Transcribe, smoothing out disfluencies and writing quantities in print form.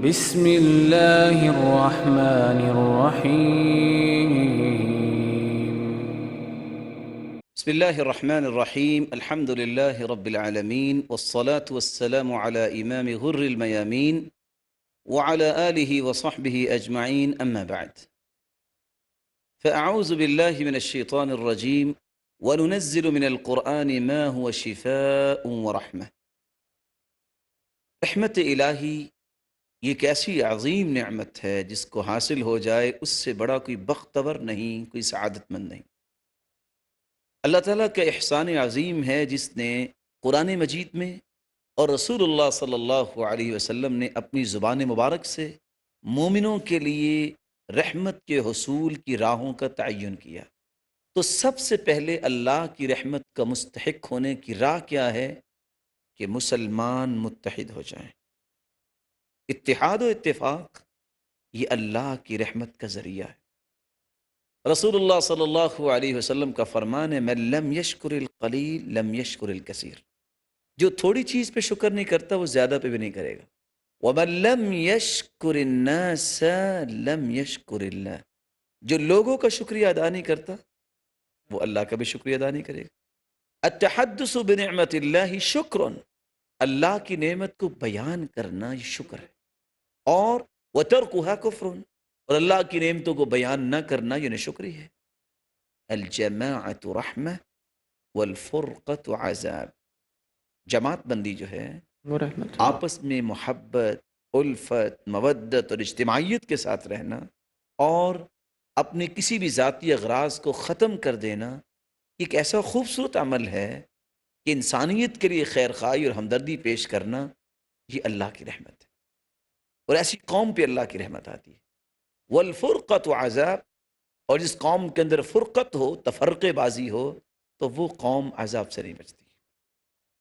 بسم اللہ الرحمن الرحیم بسم اللہ الرحمن الرحیم الحمد للہ رب العالمین والصلاة والسلام على امام غر المیامین وعلى آلہ وصحبہ اجمعین اما بعد فاعوذ باللہ من الشیطان الرجیم وننزل من القرآن ما هو شفاء ورحمہ۔ رحمت الہی یہ ایک ایسی عظیم نعمت ہے جس کو حاصل ہو جائے اس سے بڑا کوئی بختور نہیں، کوئی سعادت مند نہیں۔ اللہ تعالیٰ کا احسان عظیم ہے جس نے قرآن مجید میں اور رسول اللہ صلی اللہ علیہ وسلم نے اپنی زبان مبارک سے مومنوں کے لیے رحمت کے حصول کی راہوں کا تعین کیا۔ تو سب سے پہلے اللہ کی رحمت کا مستحق ہونے کی راہ کیا ہے کہ مسلمان متحد ہو جائیں۔ اتحاد و اتفاق یہ اللہ کی رحمت کا ذریعہ ہے۔ رسول اللہ صلی اللہ علیہ وسلم کا فرمان ہے من لم یشکر القلیل لم یشکر الکثیر، جو تھوڑی چیز پہ شکر نہیں کرتا وہ زیادہ پہ بھی نہیں کرے گا۔ ومن لم یشکر الناس لم یشکر اللہ، جو لوگوں کا شکریہ ادا نہیں کرتا وہ اللہ کا بھی شکریہ ادا نہیں کرے گا۔ التحدث بنعمت اللہ شکر، اللہ کی نعمت کو بیان کرنا یہ شکر ہے، اور وَتَرْكُهَا كُفْرٌ، اور اللہ کی نعمتوں کو بیان نہ کرنا یہ ناشکری ہے۔ الجماعۃ رحمہ والفرقۃ عذاب، جماعت بندی جو ہے وہ رحمت آپس میں محبت، الفت، مودت اور اجتماعیت کے ساتھ رہنا اور اپنے کسی بھی ذاتی اغراض کو ختم کر دینا ایک ایسا خوبصورت عمل ہے کہ انسانیت کے لیے خیر خواہی اور ہمدردی پیش کرنا یہ اللہ کی رحمت ہے، اور ایسی قوم پہ اللہ کی رحمت آتی ہے۔ والفرقۃ عذاب، اور جس قوم کے اندر فرقت ہو، تفرقے بازی ہو، تو وہ قوم عذاب سے نہیں بچتی۔